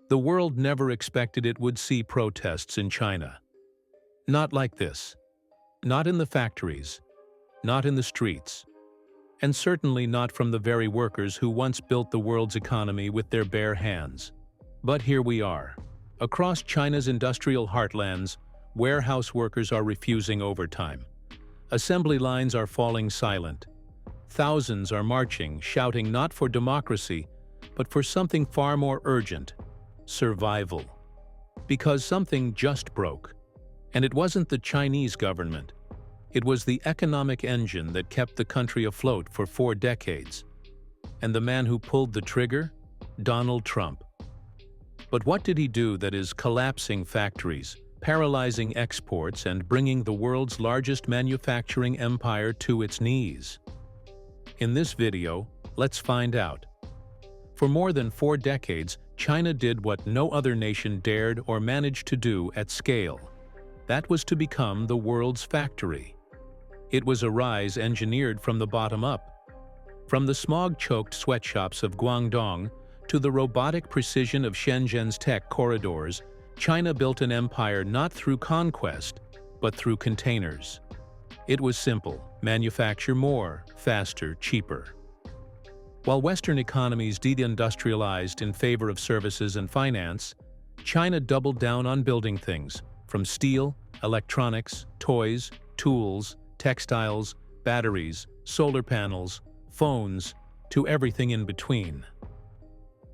The world never expected it would see protests in China. Not like this. Not in the factories, not in the streets, and certainly not from the very workers who once built the world's economy with their bare hands. But here we are. Across China's industrial heartlands, warehouse workers are refusing overtime. Assembly lines are falling silent. Thousands are marching, shouting not for democracy, but for something far more urgent: survival. Because something just broke. And it wasn't the Chinese government. It was the economic engine that kept the country afloat for 4 decades. And the man who pulled the trigger? Donald Trump. But what did he do that is collapsing factories, paralyzing exports, and bringing the world's largest manufacturing empire to its knees? In this video, let's find out. For more than 4 decades, China did what no other nation dared or managed to do at scale. That was to become the world's factory. It was a rise engineered from the bottom up. From the smog-choked sweatshops of Guangdong to the robotic precision of Shenzhen's tech corridors, China built an empire not through conquest, but through containers. It was simple: manufacture more, faster, cheaper. While Western economies deindustrialized in favor of services and finance, China doubled down on building things, from steel, electronics, toys, tools, textiles, batteries, solar panels, phones, to everything in between.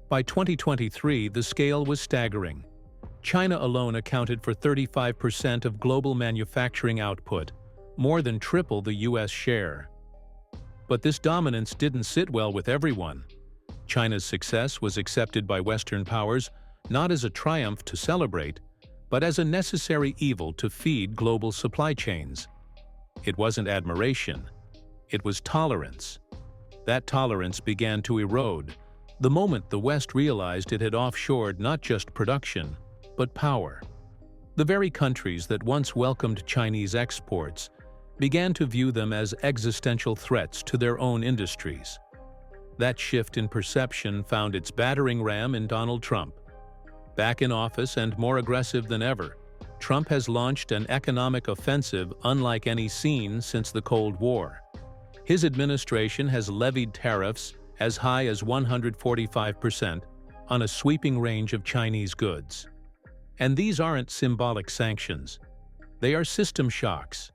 By 2023, the scale was staggering. China alone accounted for 35% of global manufacturing output, more than triple the US share. But this dominance didn't sit well with everyone. China's success was accepted by Western powers not as a triumph to celebrate, but as a necessary evil to feed global supply chains. It wasn't admiration, it was tolerance. That tolerance began to erode the moment the West realized it had offshored not just production, but power. The very countries that once welcomed Chinese exports began to view them as existential threats to their own industries. That shift in perception found its battering ram in Donald Trump. Back in office and more aggressive than ever, Trump has launched an economic offensive unlike any seen since the Cold War. His administration has levied tariffs as high as 145% on a sweeping range of Chinese goods. And these aren't symbolic sanctions. They are system shocks.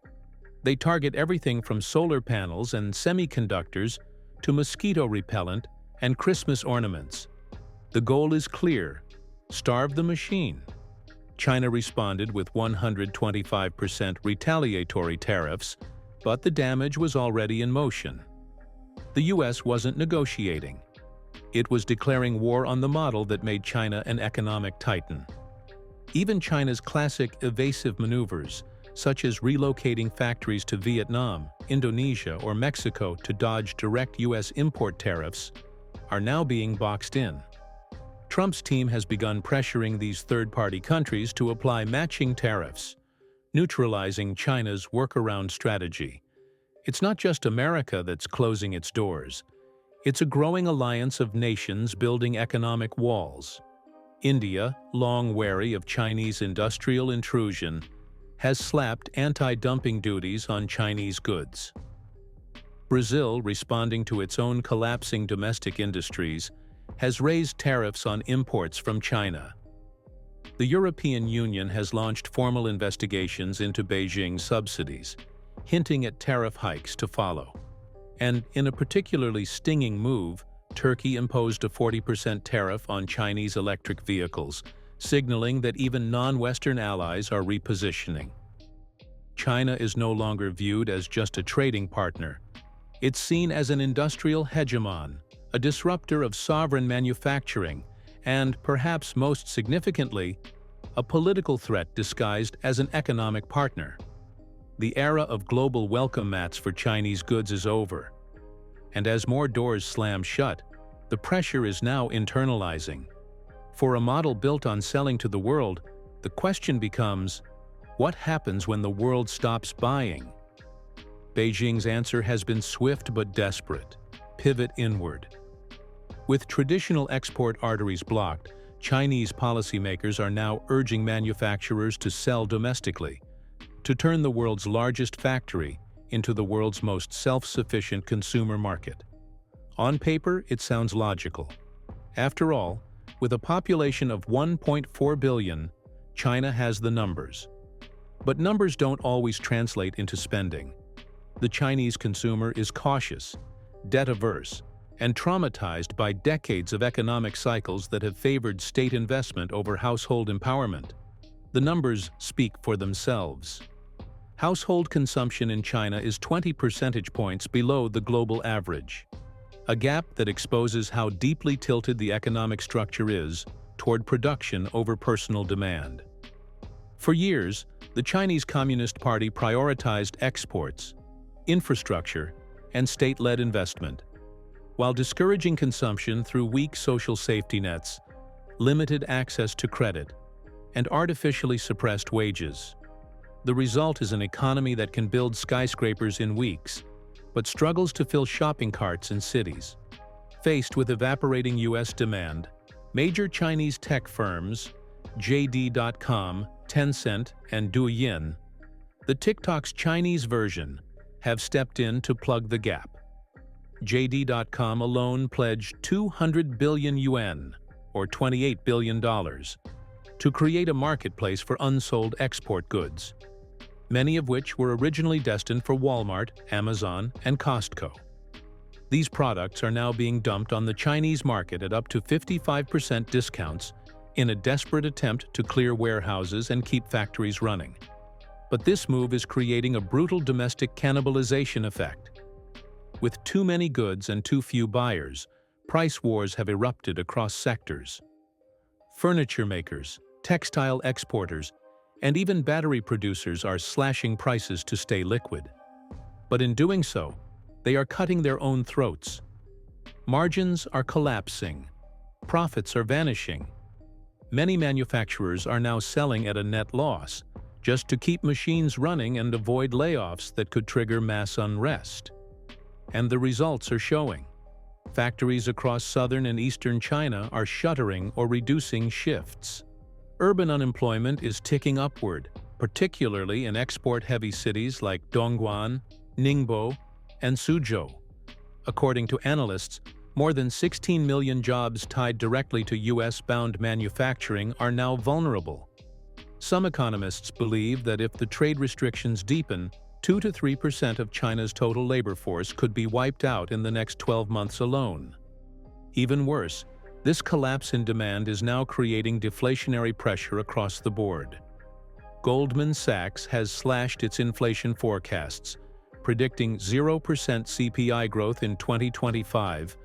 They target everything from solar panels and semiconductors to mosquito repellent and Christmas ornaments. The goal is clear: starve the machine. China responded with 125% retaliatory tariffs, but the damage was already in motion. The US wasn't negotiating. It was declaring war on the model that made China an economic titan. Even China's classic evasive maneuvers, such as relocating factories to Vietnam, Indonesia, or Mexico to dodge direct US import tariffs, are now being boxed in. Trump's team has begun pressuring these third-party countries to apply matching tariffs, neutralizing China's workaround strategy. It's not just America that's closing its doors. It's a growing alliance of nations building economic walls. India, long wary of Chinese industrial intrusion, has slapped anti-dumping duties on Chinese goods. Brazil, responding to its own collapsing domestic industries, has raised tariffs on imports from China. The European Union has launched formal investigations into Beijing's subsidies, hinting at tariff hikes to follow. And in a particularly stinging move, Turkey imposed a 40% tariff on Chinese electric vehicles, signaling that even non-Western allies are repositioning. China is no longer viewed as just a trading partner. It's seen as an industrial hegemon, a disruptor of sovereign manufacturing, and, perhaps most significantly, a political threat disguised as an economic partner. The era of global welcome mats for Chinese goods is over. And as more doors slam shut, the pressure is now internalizing. For a model built on selling to the world, the question becomes, what happens when the world stops buying? Beijing's answer has been swift but desperate: pivot inward. With traditional export arteries blocked, Chinese policymakers are now urging manufacturers to sell domestically, to turn the world's largest factory into the world's most self-sufficient consumer market. On paper, it sounds logical. After all, with a population of 1.4 billion, China has the numbers. But numbers don't always translate into spending. The Chinese consumer is cautious, debt-averse, and traumatized by decades of economic cycles that have favored state investment over household empowerment. The numbers speak for themselves. Household consumption in China is 20 percentage points below the global average, a gap that exposes how deeply tilted the economic structure is toward production over personal demand. For years, the Chinese Communist Party prioritized exports, infrastructure, and state-led investment, while discouraging consumption through weak social safety nets, limited access to credit, and artificially suppressed wages. The result is an economy that can build skyscrapers in weeks, but struggles to fill shopping carts in cities. Faced with evaporating U.S. demand, major Chinese tech firms, JD.com, Tencent, and Douyin, the TikTok's Chinese version, have stepped in to plug the gap. JD.com alone pledged 200 billion yuan, or $28 billion, to create a marketplace for unsold export goods, many of which were originally destined for Walmart, Amazon, and Costco. These products are now being dumped on the Chinese market at up to 55% discounts in a desperate attempt to clear warehouses and keep factories running. But this move is creating a brutal domestic cannibalization effect. With too many goods and too few buyers, price wars have erupted across sectors. Furniture makers, textile exporters, and even battery producers are slashing prices to stay liquid. But in doing so, they are cutting their own throats. Margins are collapsing. Profits are vanishing. Many manufacturers are now selling at a net loss, just to keep machines running and avoid layoffs that could trigger mass unrest. And the results are showing. Factories across southern and eastern China are shuttering or reducing shifts. Urban unemployment is ticking upward, particularly in export-heavy cities like Dongguan, Ningbo, and Suzhou. According to analysts, more than 16 million jobs tied directly to U.S.-bound manufacturing are now vulnerable. Some economists believe that if the trade restrictions deepen, 2 to 3% of China's total labor force could be wiped out in the next 12 months alone. Even worse, this collapse in demand is now creating deflationary pressure across the board. Goldman Sachs has slashed its inflation forecasts, predicting 0% CPI growth in 2025,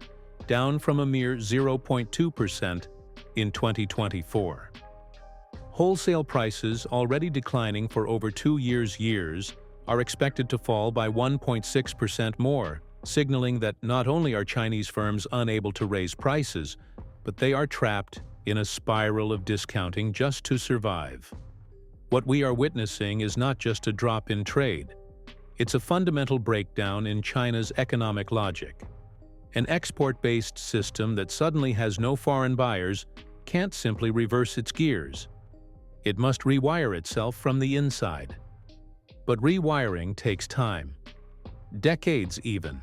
down from a mere 0.2% in 2024. Wholesale prices, already declining for over 2 years, are expected to fall by 1.6% more, signaling that not only are Chinese firms unable to raise prices, but they are trapped in a spiral of discounting just to survive. What we are witnessing is not just a drop in trade. It's a fundamental breakdown in China's economic logic. An export-based system that suddenly has no foreign buyers can't simply reverse its gears. It must rewire itself from the inside. But rewiring takes time. Decades even.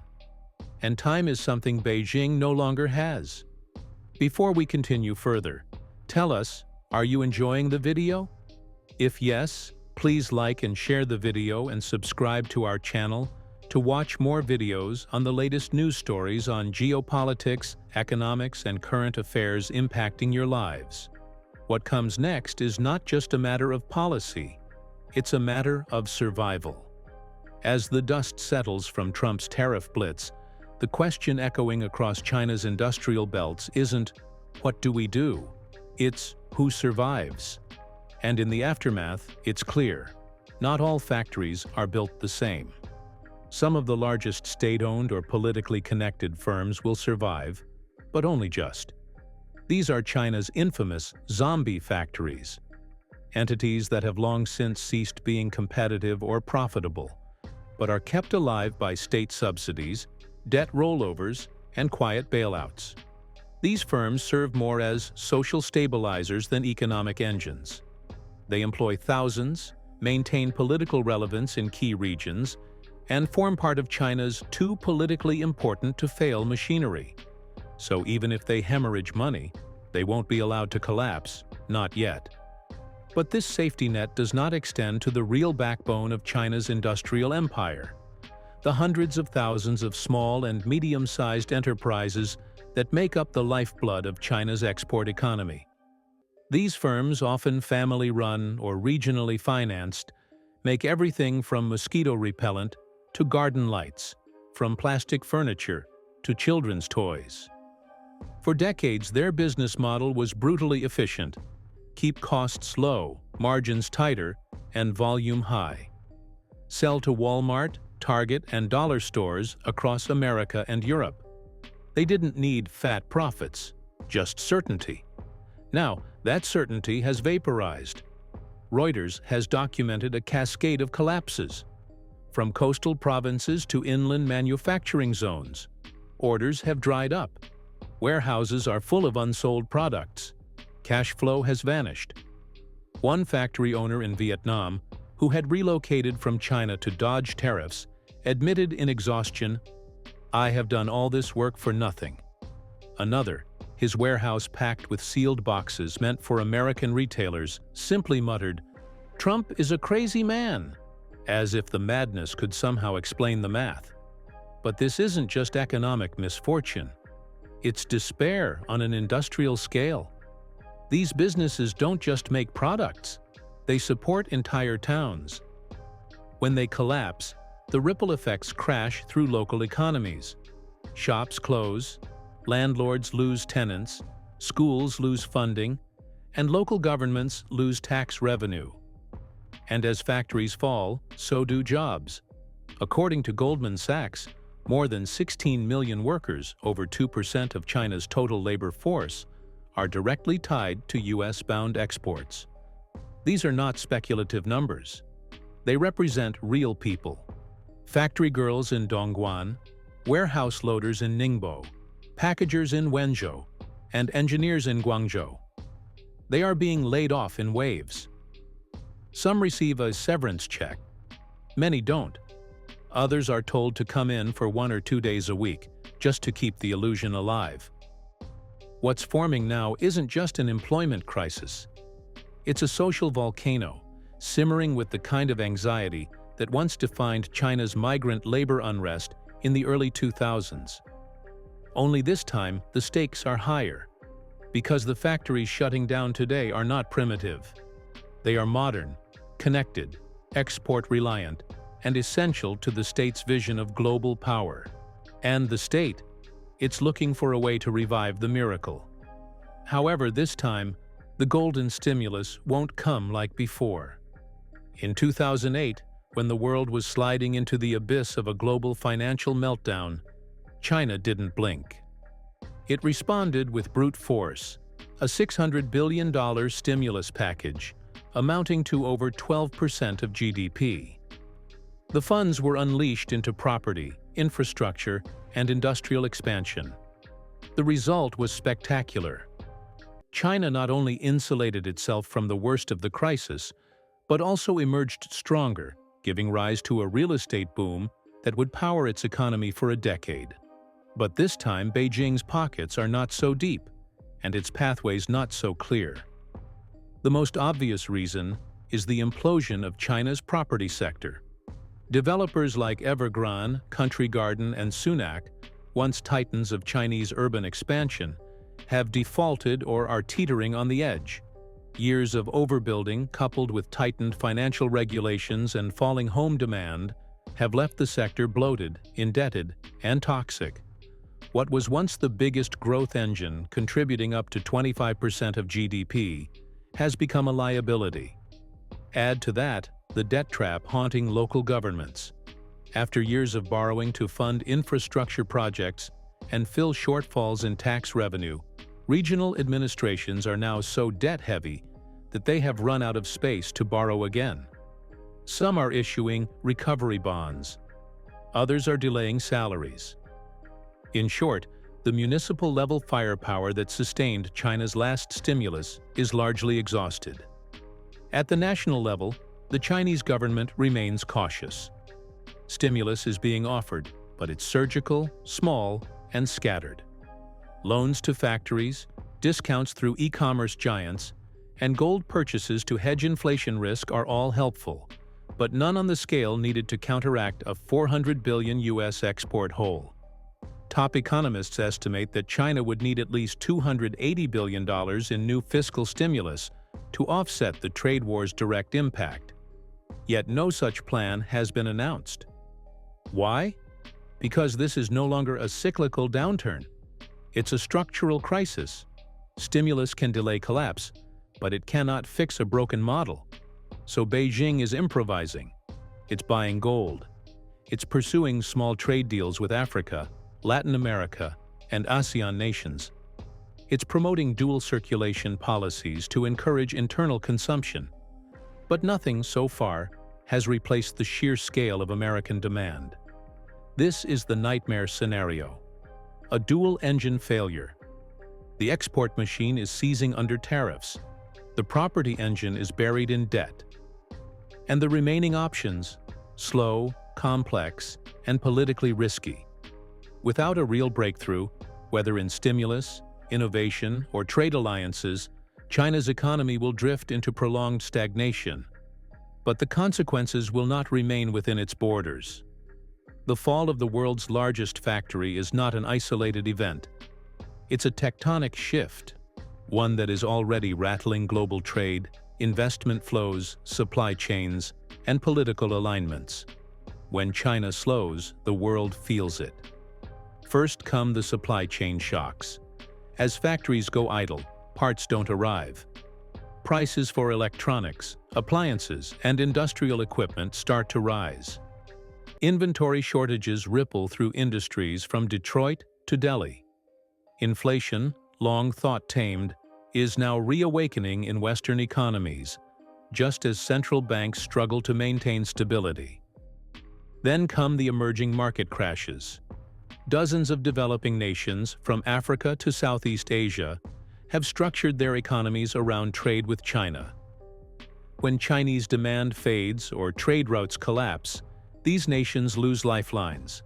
And time is something Beijing no longer has. Before we continue further, tell us, are you enjoying the video? If yes, please like and share the video and subscribe to our channel to watch more videos on the latest news stories on geopolitics, economics, and current affairs impacting your lives. What comes next is not just a matter of policy, it's a matter of survival. As the dust settles from Trump's tariff blitz, the question echoing across China's industrial belts isn't, "What do we do?" It's, "Who survives?" And in the aftermath, it's clear. Not all factories are built the same. Some of the largest state-owned or politically connected firms will survive, but only just. These are China's infamous zombie factories, entities that have long since ceased being competitive or profitable, but are kept alive by state subsidies, debt rollovers, and quiet bailouts. These firms serve more as social stabilizers than economic engines. They employ thousands, maintain political relevance in key regions, and form part of China's too politically important to fail machinery. So even if they hemorrhage money, they won't be allowed to collapse, not yet. But this safety net does not extend to the real backbone of China's industrial empire, the hundreds of thousands of small and medium-sized enterprises that make up the lifeblood of China's export economy. These firms, often family-run or regionally financed, make everything from mosquito repellent to garden lights, from plastic furniture to children's toys. For decades, their business model was brutally efficient: keep costs low, margins tighter, and volume high. Sell to Walmart, Target, and dollar stores across America and Europe. They didn't need fat profits, just certainty. Now, that certainty has vaporized. Reuters has documented a cascade of collapses. From coastal provinces to inland manufacturing zones, orders have dried up. Warehouses are full of unsold products. Cash flow has vanished. One factory owner in Vietnam, who had relocated from China to dodge tariffs, admitted in exhaustion, "I have done all this work for nothing." Another, his warehouse packed with sealed boxes meant for American retailers, simply muttered, "Trump is a crazy man," as if the madness could somehow explain the math. But this isn't just economic misfortune. It's despair on an industrial scale. These businesses don't just make products, they support entire towns. When they collapse, the ripple effects crash through local economies. Shops close, landlords lose tenants, schools lose funding, and local governments lose tax revenue. And as factories fall, so do jobs. According to Goldman Sachs, more than 16 million workers, over 2% of China's total labor force, are directly tied to US-bound exports. These are not speculative numbers. They represent real people. Factory girls in Dongguan, warehouse loaders in Ningbo, packagers in Wenzhou, and engineers in Guangzhou. They are being laid off in waves. Some receive a severance check. Many don't. Others are told to come in for 1 or 2 days a week, just to keep the illusion alive. What's forming now isn't just an employment crisis. It's a social volcano, simmering with the kind of anxiety that once defined China's migrant labor unrest in the early 2000s. Only this time, the stakes are higher, because the factories shutting down today are not primitive. They are modern, connected, export-reliant, and essential to the state's vision of global power. And the state, it's looking for a way to revive the miracle. However, this time, the golden stimulus won't come like before. In 2008, when the world was sliding into the abyss of a global financial meltdown, China didn't blink. It responded with brute force, a $600 billion stimulus package, amounting to over 12% of GDP. The funds were unleashed into property, infrastructure, and industrial expansion. The result was spectacular. China not only insulated itself from the worst of the crisis, but also emerged stronger, giving rise to a real estate boom that would power its economy for a decade. But this time, Beijing's pockets are not so deep, and its pathways not so clear. The most obvious reason is the implosion of China's property sector. Developers like Evergrande, Country Garden, and Sunac, once titans of Chinese urban expansion, have defaulted or are teetering on the edge. Years of overbuilding, coupled with tightened financial regulations and falling home demand, have left the sector bloated, indebted, and toxic. What was once the biggest growth engine, contributing up to 25% of GDP, has become a liability. Add to that the debt trap haunting local governments. After years of borrowing to fund infrastructure projects and fill shortfalls in tax revenue, regional administrations are now so debt-heavy that they have run out of space to borrow again. Some are issuing recovery bonds. Others are delaying salaries. In short, the municipal-level firepower that sustained China's last stimulus is largely exhausted. At the national level, the Chinese government remains cautious. Stimulus is being offered, but it's surgical, small, and scattered. Loans to factories, discounts through e-commerce giants, and gold purchases to hedge inflation risk are all helpful, but none on the scale needed to counteract a $400 billion U.S. export hole. Top economists estimate that China would need at least $280 billion in new fiscal stimulus to offset the trade war's direct impact. Yet no such plan has been announced. Why? Because this is no longer a cyclical downturn. It's a structural crisis. Stimulus can delay collapse, but it cannot fix a broken model. So Beijing is improvising. It's buying gold. It's pursuing small trade deals with Africa, Latin America, and ASEAN nations. It's promoting dual circulation policies to encourage internal consumption. But nothing, so far, has replaced the sheer scale of American demand. This is the nightmare scenario. A dual-engine failure. The export machine is seizing under tariffs. The property engine is buried in debt. And the remaining options, slow, complex, and politically risky. Without a real breakthrough, whether in stimulus, innovation, or trade alliances, China's economy will drift into prolonged stagnation. But the consequences will not remain within its borders. The fall of the world's largest factory is not an isolated event. It's a tectonic shift, one that is already rattling global trade, investment flows, supply chains, and political alignments. When China slows, the world feels it. First come the supply chain shocks. As factories go idle, parts don't arrive. Prices for electronics, appliances, and industrial equipment start to rise. Inventory shortages ripple through industries from Detroit to Delhi. Inflation, long thought tamed, is now reawakening in Western economies, just as central banks struggle to maintain stability. Then come the emerging market crashes. Dozens of developing nations, from Africa to Southeast Asia, have structured their economies around trade with China. When Chinese demand fades or trade routes collapse, these nations lose lifelines.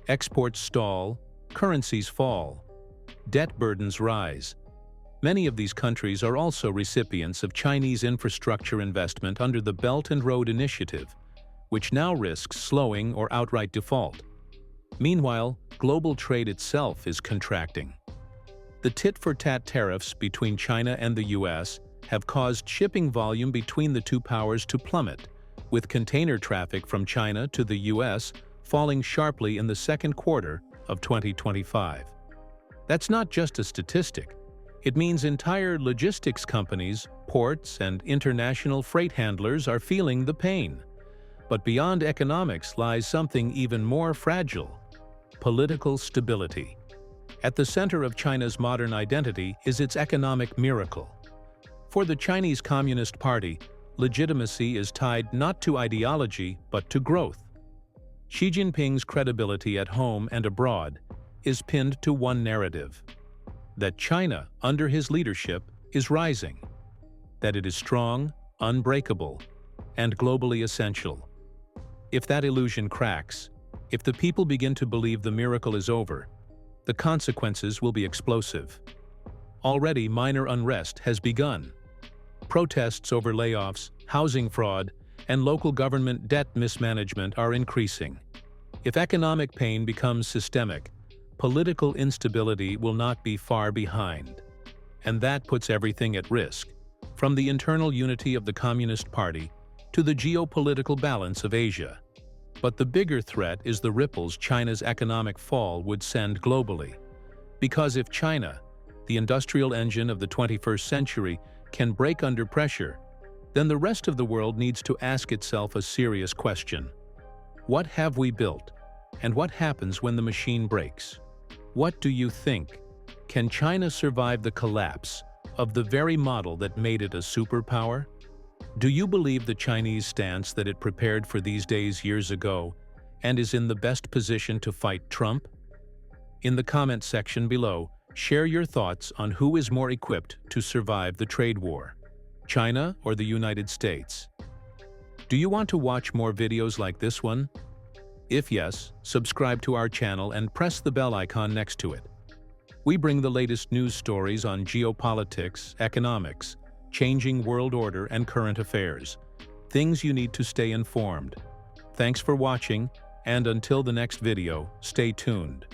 Exports stall, currencies fall, debt burdens rise. Many of these countries are also recipients of Chinese infrastructure investment under the Belt and Road Initiative, which now risks slowing or outright default. Meanwhile, global trade itself is contracting. The tit-for-tat tariffs between China and the U.S. have caused shipping volume between the two powers to plummet, with container traffic from China to the U.S. falling sharply in the second quarter of 2025. That's not just a statistic. It means entire logistics companies, ports, and international freight handlers are feeling the pain. But beyond economics lies something even more fragile: political stability. At the center of China's modern identity is its economic miracle. For the Chinese Communist Party, legitimacy is tied not to ideology but to growth. Xi Jinping's credibility at home and abroad is pinned to one narrative: that China, under his leadership, is rising, that it is strong, unbreakable, and globally essential. If that illusion cracks, if the people begin to believe the miracle is over, the consequences will be explosive. Already minor unrest has begun. Protests over layoffs, housing fraud, and local government debt mismanagement are increasing. If economic pain becomes systemic, political instability will not be far behind. And that puts everything at risk, from the internal unity of the Communist Party to the geopolitical balance of Asia. But the bigger threat is the ripples China's economic fall would send globally. Because if China, the industrial engine of the 21st century, can break under pressure, then the rest of the world needs to ask itself a serious question. What have we built? And what happens when the machine breaks? What do you think? Can China survive the collapse of the very model that made it a superpower? Do you believe the Chinese stance that it prepared for these days years ago and is in the best position to fight Trump? In the comment section below, share your thoughts on who is more equipped to survive the trade war, China or the United States. Do you want to watch more videos like this one? If yes, subscribe to our channel and press the bell icon next to it. We bring the latest news stories on geopolitics, economics, changing world order and current affairs. Things you need to stay informed. Thanks for watching, and until the next video, stay tuned.